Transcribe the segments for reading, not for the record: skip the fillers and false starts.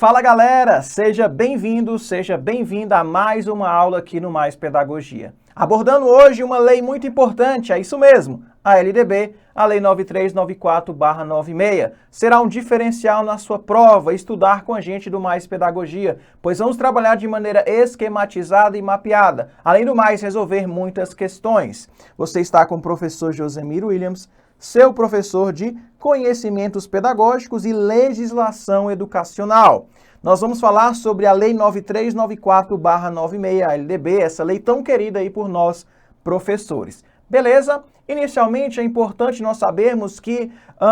Fala galera, seja bem-vindo, seja bem-vinda a mais uma aula aqui no Mais Pedagogia. Abordando hoje uma lei muito importante, é isso mesmo, a LDB, a Lei 9394/96. Será um diferencial na sua prova estudar com a gente do Mais Pedagogia, pois vamos trabalhar de maneira esquematizada e mapeada. Além do mais, resolver muitas questões. Você está com o professor Josemiro Williams, seu professor de Conhecimentos Pedagógicos e Legislação Educacional. Nós vamos falar sobre a Lei 9394/96, a LDB, essa lei tão querida aí por nós, professores. Beleza? Inicialmente, é importante nós sabermos que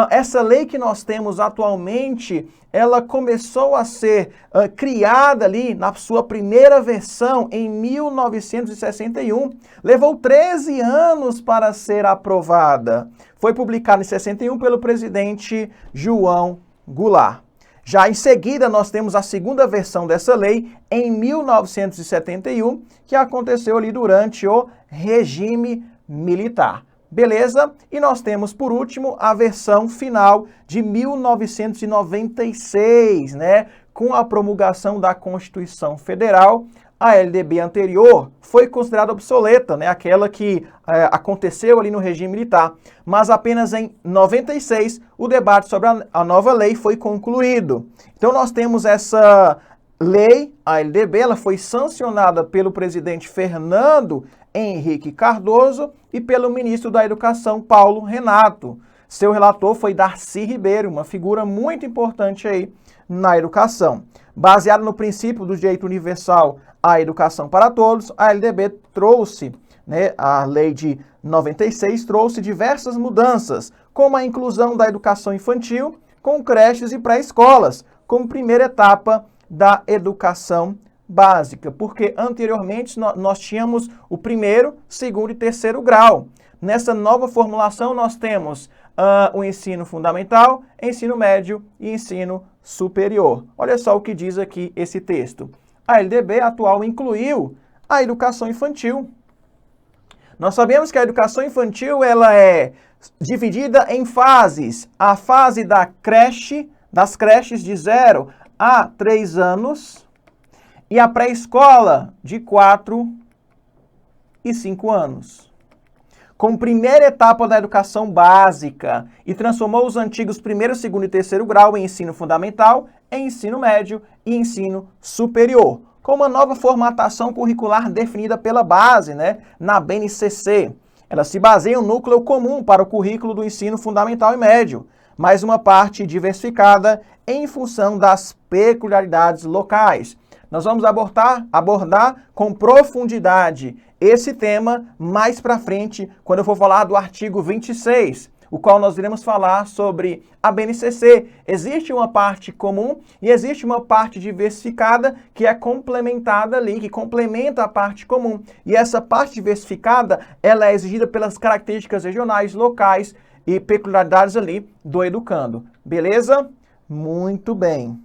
essa lei que nós temos atualmente, ela começou a ser criada ali na sua primeira versão em 1961. Levou 13 anos para ser aprovada. Foi publicada em 61 pelo presidente João Goulart. Já em seguida, nós temos a segunda versão dessa lei em 1971, que aconteceu ali durante o regime militar. Beleza? E nós temos, por último, a versão final de 1996, né? Com a promulgação da Constituição Federal, a LDB anterior foi considerada obsoleta, né? Aquela que aconteceu ali no regime militar. Mas apenas em 96, o debate sobre a nova lei foi concluído. Então nós temos essa lei, a LDB, ela foi sancionada pelo presidente Fernando Henrique Cardoso e pelo ministro da Educação, Paulo Renato. Seu relator foi Darcy Ribeiro, uma figura muito importante aí na educação. Baseado no princípio do direito universal à educação para todos, a LDB trouxe, né, a lei de 96 trouxe diversas mudanças, como a inclusão da educação infantil com creches e pré-escolas, como primeira etapa da educação básica, porque anteriormente nós tínhamos o primeiro, segundo e terceiro grau. Nessa nova formulação nós temos o ensino fundamental, ensino médio e ensino superior. Olha só o que diz aqui esse texto. A LDB atual incluiu a educação infantil. Nós sabemos que a educação infantil ela é dividida em fases. A fase da creche, das creches de 0 a 3 anos, e a pré-escola de 4 e 5 anos. Como primeira etapa da educação básica e transformou os antigos primeiro, segundo e terceiro grau em ensino fundamental, em ensino médio e ensino superior, com uma nova formatação curricular definida pela base, né, na BNCC. Ela se baseia em um núcleo comum para o currículo do ensino fundamental e médio, mais uma parte diversificada em função das peculiaridades locais. Nós vamos abordar com profundidade esse tema mais para frente, quando eu for falar do artigo 26, o qual nós iremos falar sobre a BNCC. Existe uma parte comum e existe uma parte diversificada que é complementada ali, que complementa a parte comum. E essa parte diversificada, ela é exigida pelas características regionais, locais e peculiaridades ali do educando. Beleza? Muito bem.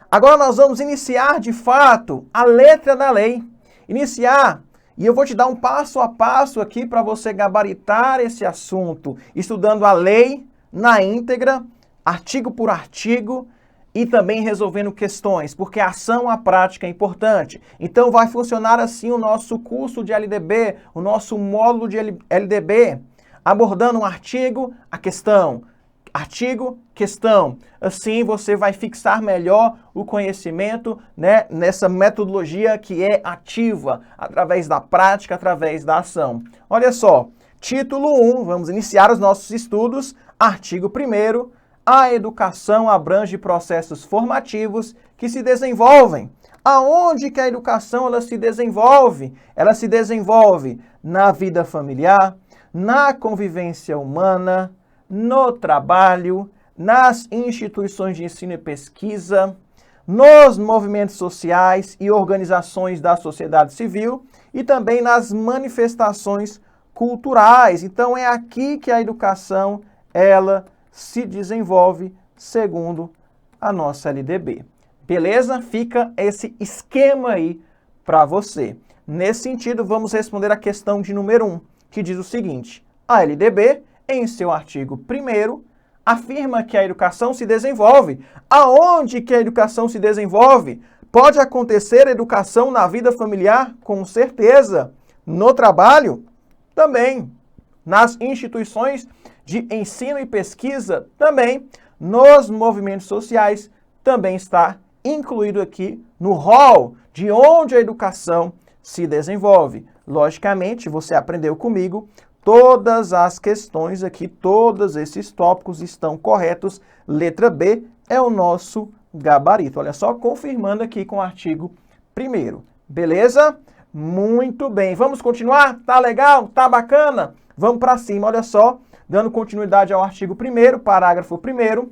Agora nós vamos iniciar, de fato, a letra da lei. Iniciar, e eu vou te dar um passo a passo aqui para você gabaritar esse assunto, estudando a lei na íntegra, artigo por artigo, e também resolvendo questões, porque a ação, a prática é importante. Então vai funcionar assim o nosso curso de LDB, o nosso módulo de LDB, abordando um artigo, a questão. Artigo, questão. Assim você vai fixar melhor o conhecimento, né, nessa metodologia que é ativa, através da prática, através da ação. Olha só, título 1, vamos iniciar os nossos estudos. Artigo 1º, a educação abrange processos formativos que se desenvolvem. Aonde que a educação ela se desenvolve? Ela se desenvolve na vida familiar, na convivência humana, no trabalho, nas instituições de ensino e pesquisa, nos movimentos sociais e organizações da sociedade civil e também nas manifestações culturais. Então é aqui que a educação ela se desenvolve segundo a nossa LDB. Beleza? Fica esse esquema aí para você. Nesse sentido, vamos responder a questão de número 1, que diz o seguinte: a LDB, em seu artigo 1º, afirma que a educação se desenvolve. Aonde que a educação se desenvolve? Pode acontecer educação na vida familiar? Com certeza. No trabalho? Também. Nas instituições de ensino e pesquisa? Também. Nos movimentos sociais? Também está incluído aqui no rol de onde a educação se desenvolve. Logicamente, você aprendeu comigo, todas as questões aqui, todos esses tópicos estão corretos. Letra B é o nosso gabarito. Olha só, confirmando aqui com o artigo 1º. Beleza? Muito bem. Vamos continuar? Tá legal? Tá bacana? Vamos para cima. Olha só, dando continuidade ao artigo 1º, parágrafo 1º.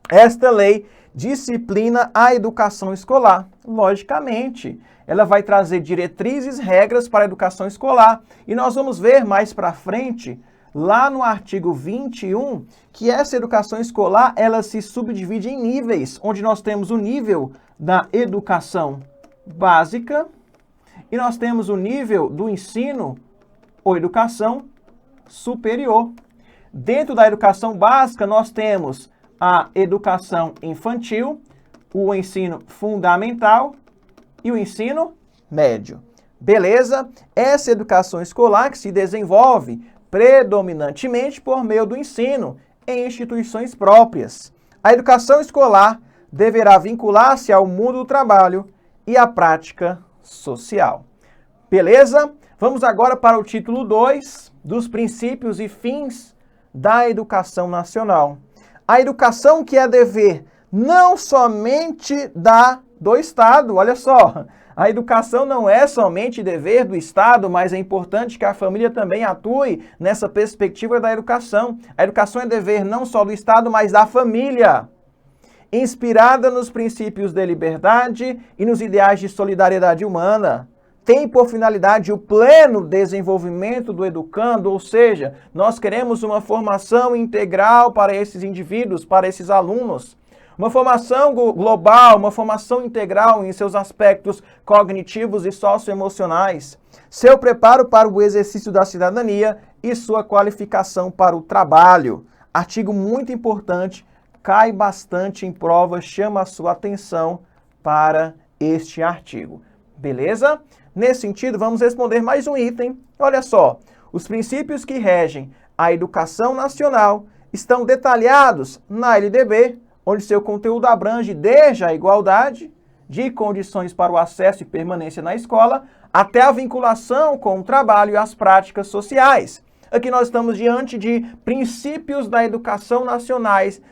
Esta lei disciplina a educação escolar. Logicamente, ela vai trazer diretrizes, regras para a educação escolar. E nós vamos ver mais para frente, lá no artigo 21, que essa educação escolar, ela se subdivide em níveis, onde nós temos o nível da educação básica e nós temos o nível do ensino ou educação superior. Dentro da educação básica, nós temos a educação infantil, o ensino fundamental e o ensino médio. Beleza? Essa educação escolar que se desenvolve predominantemente por meio do ensino em instituições próprias. A educação escolar deverá vincular-se ao mundo do trabalho e à prática social. Beleza? Vamos agora para o título 2 dos princípios e fins da educação nacional. A educação que é dever não somente do Estado, olha só, a educação não é somente dever do Estado, mas é importante que a família também atue nessa perspectiva da educação. A educação é dever não só do Estado, mas da família, inspirada nos princípios de liberdade e nos ideais de solidariedade humana. Tem por finalidade o pleno desenvolvimento do educando, ou seja, nós queremos uma formação integral para esses indivíduos, para esses alunos. Uma formação global, uma formação integral em seus aspectos cognitivos e socioemocionais. Seu preparo para o exercício da cidadania e sua qualificação para o trabalho. Artigo muito importante, cai bastante em prova, chama a sua atenção para este artigo. Beleza? Nesse sentido, vamos responder mais um item. Olha só, os princípios que regem a educação nacional estão detalhados na LDB, onde seu conteúdo abrange desde a igualdade de condições para o acesso e permanência na escola, até a vinculação com o trabalho e as práticas sociais. Aqui nós estamos diante de princípios da educação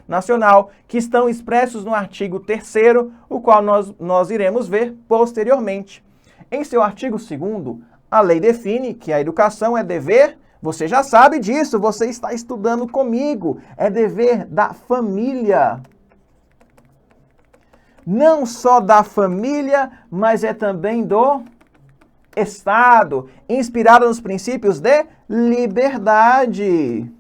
nacional que estão expressos no artigo 3º, o qual nós iremos ver posteriormente. Em seu artigo 2º, a lei define que a educação é dever, você já sabe disso, você está estudando comigo, é dever da família. Não só da família, mas é também do Estado, inspirado nos princípios de liberdade.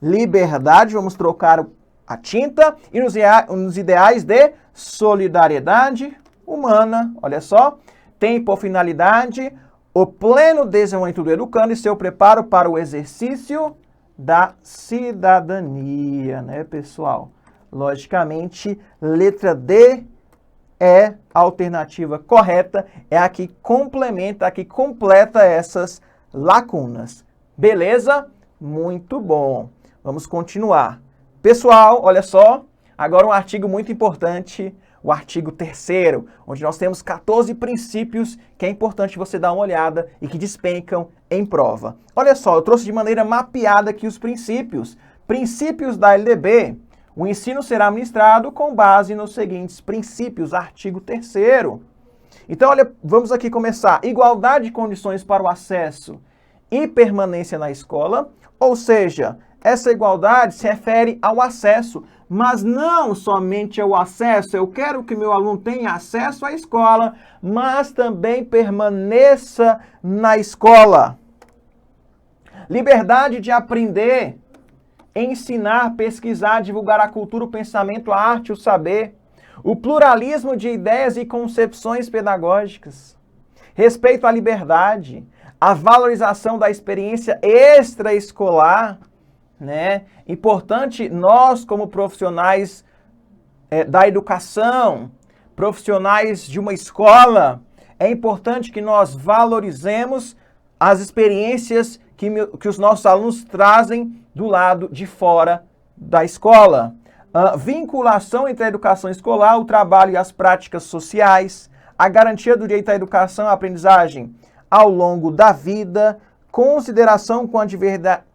Liberdade, vamos trocar a tinta, e nos ideais de solidariedade humana. Olha só, tem por finalidade o pleno desenvolvimento do educando e seu preparo para o exercício da cidadania, né, pessoal? Logicamente, letra D é a alternativa correta, é a que complementa, a que completa essas lacunas. Beleza? Muito bom. Vamos continuar. Pessoal, olha só, agora um artigo muito importante, o artigo 3º, onde nós temos 14 princípios que é importante você dar uma olhada e que despencam em prova. Olha só, eu trouxe de maneira mapeada aqui os princípios. Princípios da LDB. O ensino será ministrado com base nos seguintes princípios, artigo 3º. Então, olha, vamos aqui começar. Igualdade de condições para o acesso e permanência na escola, ou seja, essa igualdade se refere ao acesso, mas não somente ao acesso. Eu quero que meu aluno tenha acesso à escola, mas também permaneça na escola. Liberdade de aprender, ensinar, pesquisar, divulgar a cultura, o pensamento, a arte, o saber, o pluralismo de ideias e concepções pedagógicas, respeito à liberdade, a valorização da experiência extraescolar, né? Importante nós, como profissionais da educação, profissionais de uma escola, é importante que nós valorizemos as experiências que os nossos alunos trazem do lado de fora da escola. Vinculação entre a educação escolar, o trabalho e as práticas sociais, a garantia do direito à educação e à aprendizagem ao longo da vida, consideração com a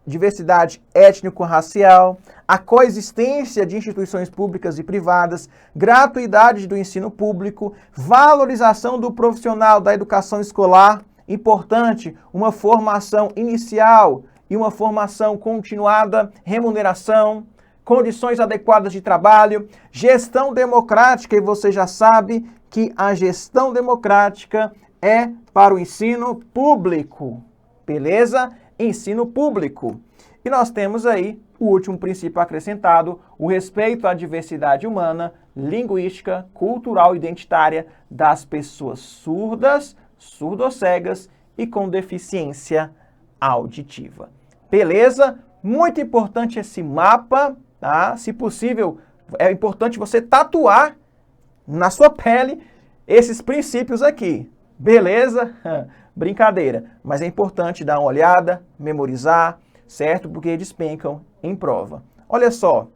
diversidade étnico-racial, a coexistência de instituições públicas e privadas, gratuidade do ensino público, valorização do profissional da educação escolar, importante, uma formação inicial e uma formação continuada, remuneração, condições adequadas de trabalho, gestão democrática, e você já sabe que a gestão democrática é para o ensino público. Beleza? Ensino público. E nós temos aí o último princípio acrescentado, o respeito à diversidade humana, linguística, cultural e identitária das pessoas surdas, surdo-cegas e com deficiência auditiva. Beleza? Muito importante esse mapa, tá? Se possível, é importante você tatuar na sua pele esses princípios aqui. Beleza? Brincadeira, mas é importante dar uma olhada, memorizar, certo? Porque despencam em prova. Olha só,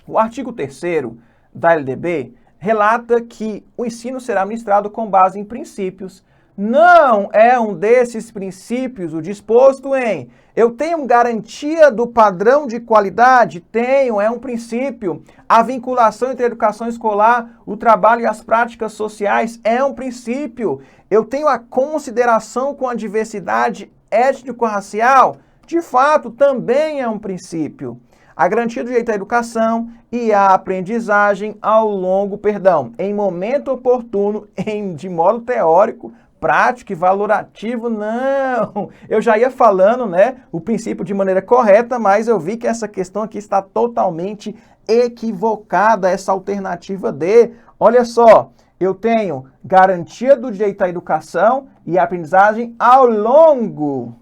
o artigo 3º da LDB relata que o ensino será ministrado com base em princípios. Não é um desses princípios o disposto em eu tenho garantia do padrão de qualidade? Tenho, é um princípio. A vinculação entre a educação escolar, o trabalho e as práticas sociais é um princípio. Eu tenho a consideração com a diversidade étnico-racial? De fato, também é um princípio. A garantia do direito à educação e à aprendizagem em momento oportuno, de modo teórico, prático e valorativo, não. Eu já ia falando, né, o princípio de maneira correta, mas eu vi que essa questão aqui está totalmente equivocada, essa alternativa D. Olha só, eu tenho garantia do direito à educação e à aprendizagem ao longo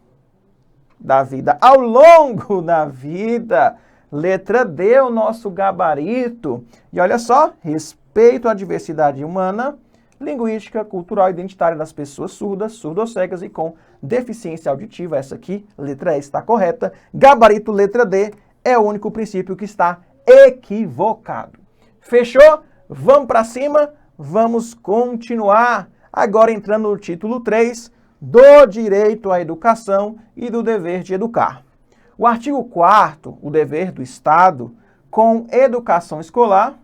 da vida. Ao longo da vida. Letra D é o nosso gabarito. E olha só, respeito à diversidade humana, linguística, cultural e identitária das pessoas surdas, surdo-cegas e com deficiência auditiva. Essa aqui, letra E, está correta. Gabarito, letra D, é o único princípio que está equivocado. Fechou? Vamos para cima? Vamos continuar. Agora entrando no título 3, do direito à educação e do dever de educar. O artigo 4º, o dever do Estado com educação escolar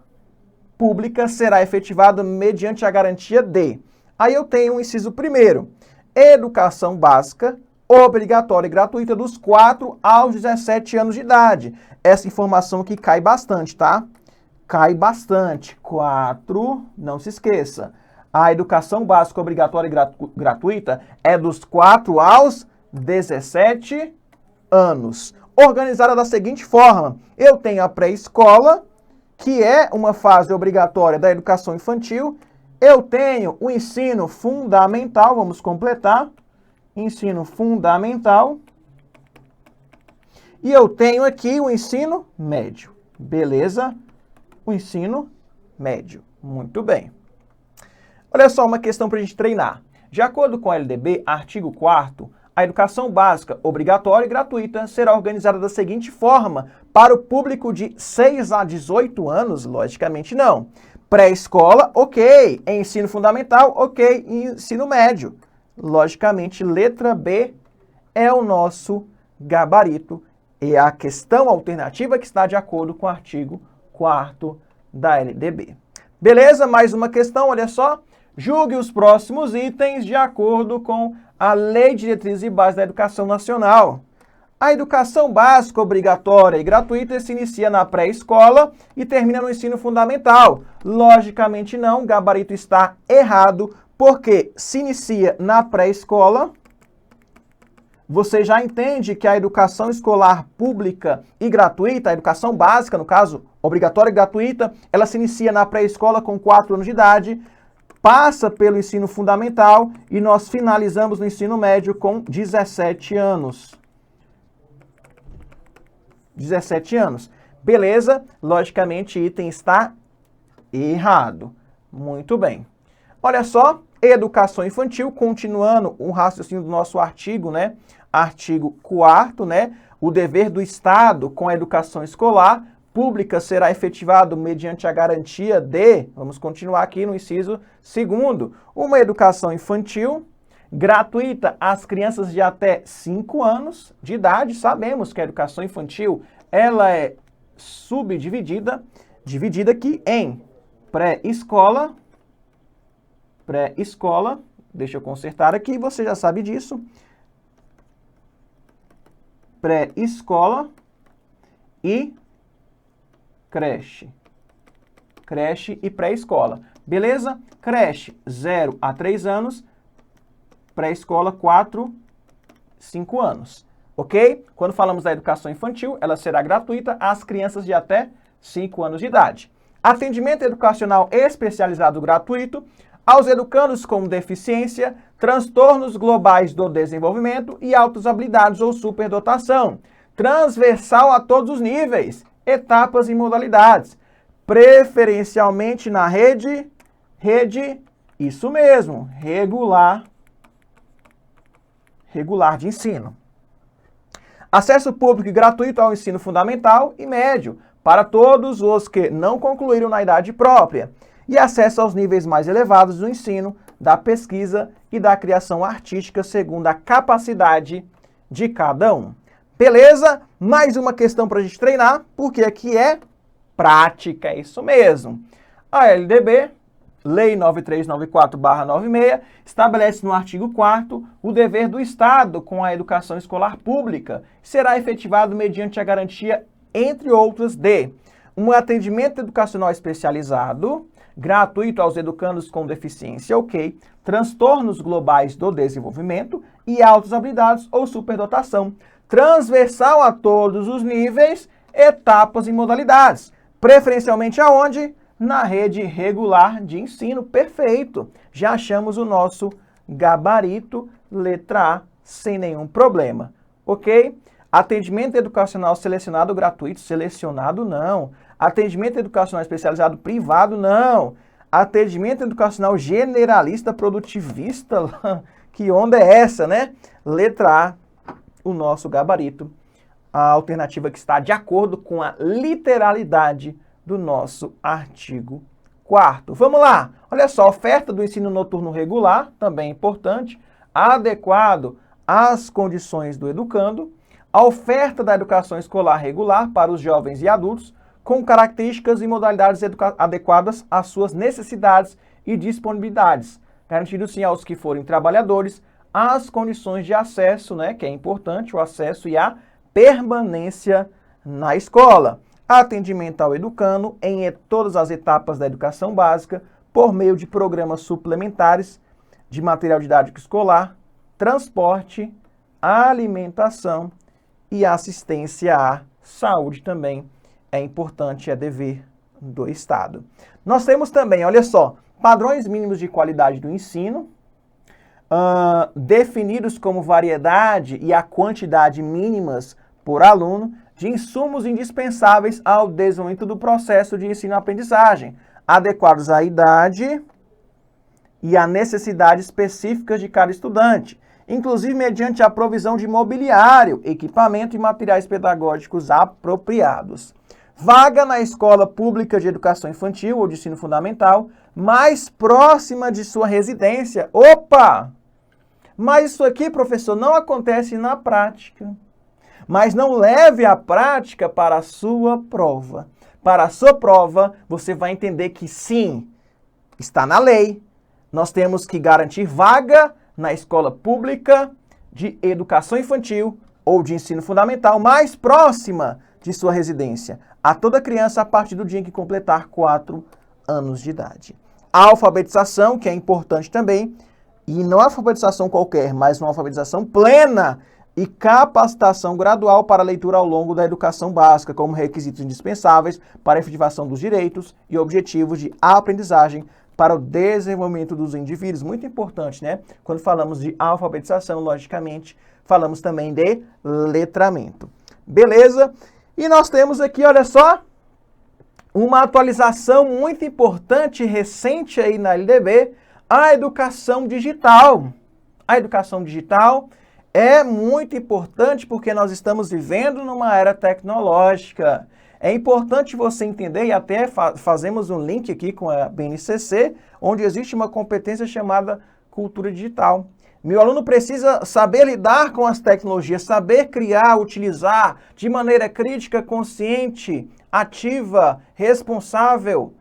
pública será efetivado mediante a garantia de... Aí eu tenho o inciso 1º, educação básica, obrigatória e gratuita dos 4 aos 17 anos de idade. Essa informação aqui cai bastante, tá? Cai bastante. 4, não se esqueça. A educação básica obrigatória e gratuita é dos 4 aos 17 anos. Organizada da seguinte forma: eu tenho a pré-escola, que é uma fase obrigatória da educação infantil. Eu tenho o ensino fundamental, vamos completar, ensino fundamental. E eu tenho aqui o ensino médio, beleza? O ensino médio, muito bem. Olha só uma questão para a gente treinar. De acordo com a LDB, artigo 4º, a educação básica obrigatória e gratuita será organizada da seguinte forma: para o público de 6 a 18 anos, logicamente não. Pré-escola, ok. Ensino fundamental, ok. Ensino médio. Logicamente, letra B é o nosso gabarito. É a questão alternativa que está de acordo com o artigo 4º da LDB. Beleza? Mais uma questão, olha só. Julgue os próximos itens de acordo com a Lei de Diretrizes e Bases da Educação Nacional. A educação básica obrigatória e gratuita se inicia na pré-escola e termina no ensino fundamental. Logicamente não, o gabarito está errado, porque se inicia na pré-escola, você já entende que a educação escolar pública e gratuita, a educação básica, no caso, obrigatória e gratuita, ela se inicia na pré-escola com 4 anos de idade, passa pelo ensino fundamental e nós finalizamos no ensino médio com 17 anos. 17 anos. Beleza? Logicamente, item está errado. Muito bem. Olha só, educação infantil, continuando o raciocínio do nosso artigo, né? Artigo 4º, né? O dever do Estado com a educação escolar pública será efetivado mediante a garantia de, vamos continuar aqui no inciso 2º, uma educação infantil gratuita às crianças de até 5 anos de idade. Sabemos que a educação infantil, ela é subdividida, dividida aqui em pré-escola, deixa eu consertar aqui, você já sabe disso, pré-escola e creche e pré-escola, beleza? Creche, 0 a 3 anos, pré-escola, 4, 5 anos, ok? Quando falamos da educação infantil, ela será gratuita às crianças de até 5 anos de idade. Atendimento educacional especializado gratuito aos educandos com deficiência, transtornos globais do desenvolvimento e altas habilidades ou superdotação, transversal a todos os níveis, etapas e modalidades, preferencialmente na rede, isso mesmo, regular de ensino. Acesso público e gratuito ao ensino fundamental e médio, para todos os que não concluíram na idade própria, e acesso aos níveis mais elevados do ensino, da pesquisa e da criação artística segundo a capacidade de cada um. Beleza? Mais uma questão para a gente treinar, porque aqui é prática, é isso mesmo. A LDB, Lei 9394/96, estabelece no artigo 4º o dever do Estado com a educação escolar pública. Será efetivado mediante a garantia, entre outras, de um atendimento educacional especializado, gratuito aos educandos com deficiência, ok, transtornos globais do desenvolvimento e altas habilidades ou superdotação, transversal a todos os níveis, etapas e modalidades, preferencialmente aonde? Na rede regular de ensino. Perfeito! Já achamos o nosso gabarito, letra A, sem nenhum problema, ok? Atendimento educacional selecionado gratuito, selecionado não. Atendimento educacional especializado privado, não. Atendimento educacional generalista produtivista, que onda é essa, né? Letra A, o nosso gabarito, a alternativa que está de acordo com a literalidade do nosso artigo 4º. Vamos lá, olha só, oferta do ensino noturno regular, também importante, adequado às condições do educando, a oferta da educação escolar regular para os jovens e adultos, com características e modalidades adequadas às suas necessidades e disponibilidades, garantindo sim aos que forem trabalhadores as condições de acesso, né, que é importante, o acesso e a permanência na escola. Atendimento ao educando em todas as etapas da educação básica, por meio de programas suplementares de material didático escolar, transporte, alimentação e assistência à saúde também é importante, é dever do Estado. Nós temos também, olha só, padrões mínimos de qualidade do ensino, definidos como variedade e a quantidade mínimas por aluno de insumos indispensáveis ao desenvolvimento do processo de ensino-aprendizagem, adequados à idade e à necessidade específicas de cada estudante, inclusive mediante a provisão de mobiliário, equipamento e materiais pedagógicos apropriados. Vaga na escola pública de educação infantil ou de ensino fundamental mais próxima de sua residência. Opa! Mas isso aqui, professor, não acontece na prática. Mas não leve a prática para a sua prova. Para a sua prova, você vai entender que sim, está na lei. Nós temos que garantir vaga na escola pública de educação infantil ou de ensino fundamental mais próxima de sua residência a toda criança a partir do dia em que completar 4 anos de idade. A alfabetização, que é importante também, e não alfabetização qualquer, mas uma alfabetização plena e capacitação gradual para a leitura ao longo da educação básica, como requisitos indispensáveis para a efetivação dos direitos e objetivos de aprendizagem para o desenvolvimento dos indivíduos. Muito importante, né? Quando falamos de alfabetização, logicamente, falamos também de letramento. Beleza? E nós temos aqui, olha só, uma atualização muito importante, recente aí na LDB, a educação digital. A educação digital é muito importante porque nós estamos vivendo numa era tecnológica. É importante você entender, e até fazemos um link aqui com a BNCC, onde existe uma competência chamada cultura digital. Meu aluno precisa saber lidar com as tecnologias, saber criar, utilizar de maneira crítica, consciente, ativa, responsável,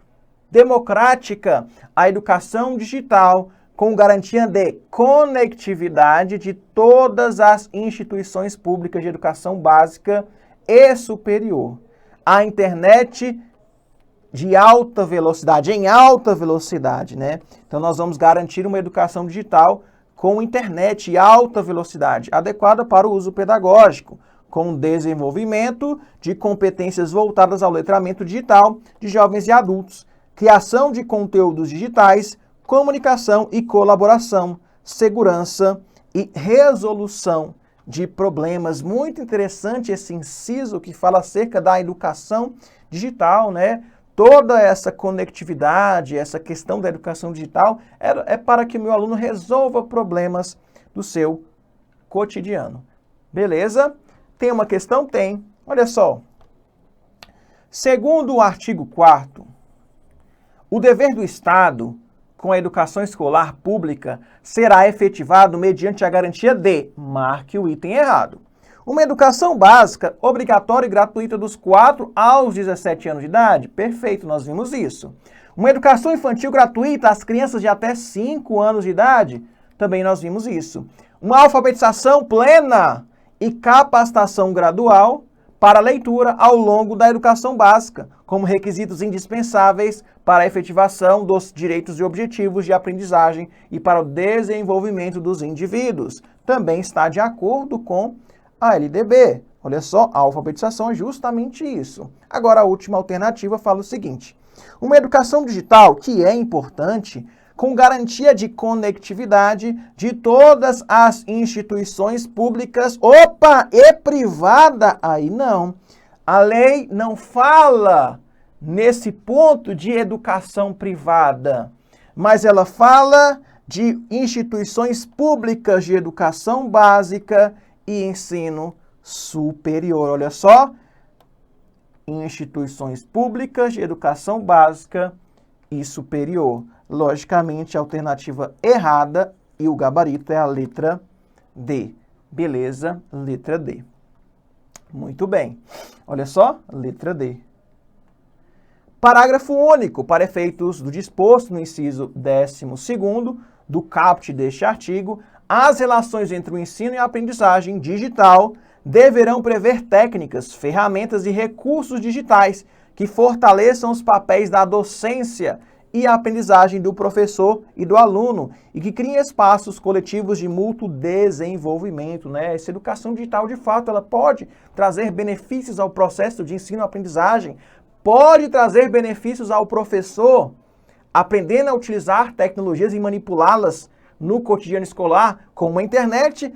democrática, a educação digital com garantia de conectividade de todas as instituições públicas de educação básica e superior. A internet de alta velocidade, em alta velocidade, né? Então nós vamos garantir uma educação digital com internet e alta velocidade, adequada para o uso pedagógico, com desenvolvimento de competências voltadas ao letramento digital de jovens e adultos, criação de conteúdos digitais, comunicação e colaboração, segurança e resolução de problemas. Muito interessante esse inciso que fala acerca da educação digital, né? Toda essa conectividade, essa questão da educação digital é para que o meu aluno resolva problemas do seu cotidiano. Beleza? Tem uma questão? Tem. Olha só. Segundo o artigo 4º, o dever do Estado com a educação escolar pública será efetivado mediante a garantia de, marque o item errado, uma educação básica obrigatória e gratuita dos 4 aos 17 anos de idade. Perfeito, nós vimos isso. Uma educação infantil gratuita às crianças de até 5 anos de idade. Também nós vimos isso. Uma alfabetização plena e capacitação gradual para a leitura ao longo da educação básica, como requisitos indispensáveis para a efetivação dos direitos e objetivos de aprendizagem e para o desenvolvimento dos indivíduos. Também está de acordo com a LDB. Olha só, a alfabetização é justamente isso. Agora, a última alternativa fala o seguinte: uma educação digital que é importante, com garantia de conectividade de todas as instituições públicas, e privada, aí não. A lei não fala nesse ponto de educação privada, mas ela fala de instituições públicas de educação básica e ensino superior. Olha só, instituições públicas de educação básica e superior. Logicamente, a alternativa errada e o gabarito é a letra D. Beleza? Letra D. Muito bem. Olha só, letra D. Parágrafo único. Para efeitos do disposto no inciso 12º do caput deste artigo, as relações entre o ensino e a aprendizagem digital deverão prever técnicas, ferramentas e recursos digitais que fortaleçam os papéis da docência e a aprendizagem do professor e do aluno e que criem espaços coletivos de mútuo desenvolvimento, né? Essa educação digital, de fato, ela pode trazer benefícios ao processo de ensino-aprendizagem, pode trazer benefícios ao professor, aprendendo a utilizar tecnologias e manipulá-las no cotidiano escolar, como a internet,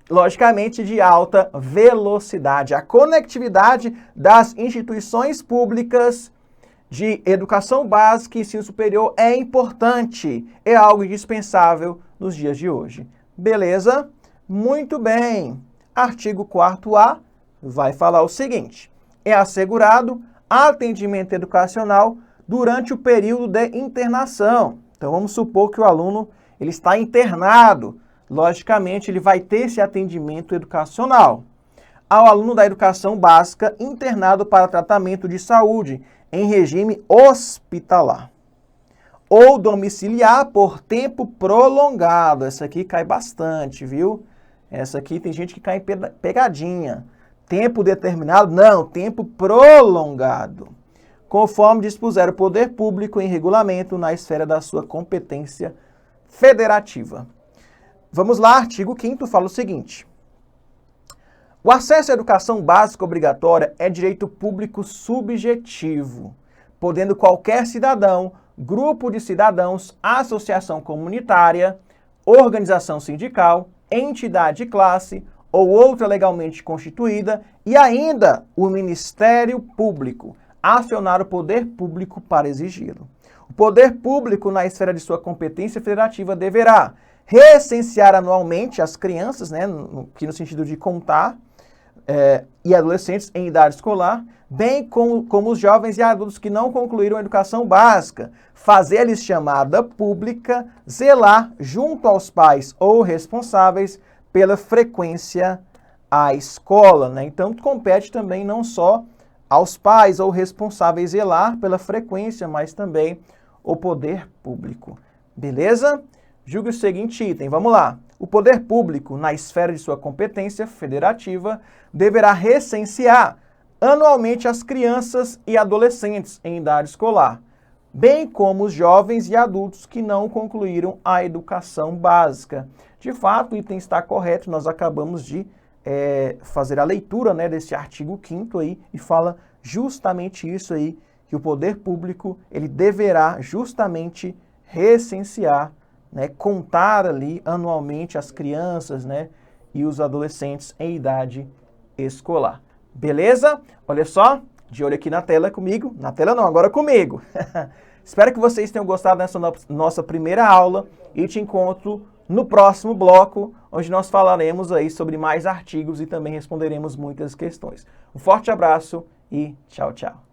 logicamente de alta velocidade. A conectividade das instituições públicas de educação básica e ensino superior é importante, é algo indispensável nos dias de hoje. Beleza? Muito bem. Artigo 4º-A vai falar o seguinte: é assegurado atendimento educacional durante o período de internação. Então vamos supor que o aluno ele está internado. Logicamente, ele vai ter esse atendimento educacional. Ao aluno da educação básica internado para tratamento de saúde em regime hospitalar ou domiciliar por tempo prolongado. Essa aqui cai bastante, viu? Essa aqui tem gente que cai em pegadinha. Tempo determinado? Não, tempo prolongado. Conforme dispuser o poder público em regulamento na esfera da sua competência federativa. Vamos lá, artigo 5º fala o seguinte: o acesso à educação básica obrigatória é direito público subjetivo, podendo qualquer cidadão, grupo de cidadãos, associação comunitária, organização sindical, entidade de classe ou outra legalmente constituída, E ainda o Ministério Público, acionar o poder público para exigi-lo. O poder público, na esfera de sua competência federativa, deverá recensear anualmente as crianças, né, que no sentido de contar, e adolescentes em idade escolar, bem como os jovens e adultos que não concluíram a educação básica, fazer-lhes chamada pública, zelar junto aos pais ou responsáveis pela frequência à escola, né? Então, compete também não só aos pais ou responsáveis zelar pela frequência, mas também o poder público. Beleza? Julgue o seguinte item, vamos lá. O poder público, na esfera de sua competência federativa, deverá recensear anualmente as crianças e adolescentes em idade escolar, bem como os jovens e adultos que não concluíram a educação básica. De fato, o item está correto, nós acabamos de fazer a leitura, né, desse artigo 5º aí, e fala justamente isso aí, que o poder público ele deverá justamente recensear, né, contar ali anualmente as crianças, né, e os adolescentes em idade escolar. Beleza? Olha só, de olho aqui na tela comigo. Na tela não, agora comigo. Espero que vocês tenham gostado dessa nossa primeira aula e te encontro no próximo bloco, onde nós falaremos aí sobre mais artigos e também responderemos muitas questões. Um forte abraço e tchau, tchau.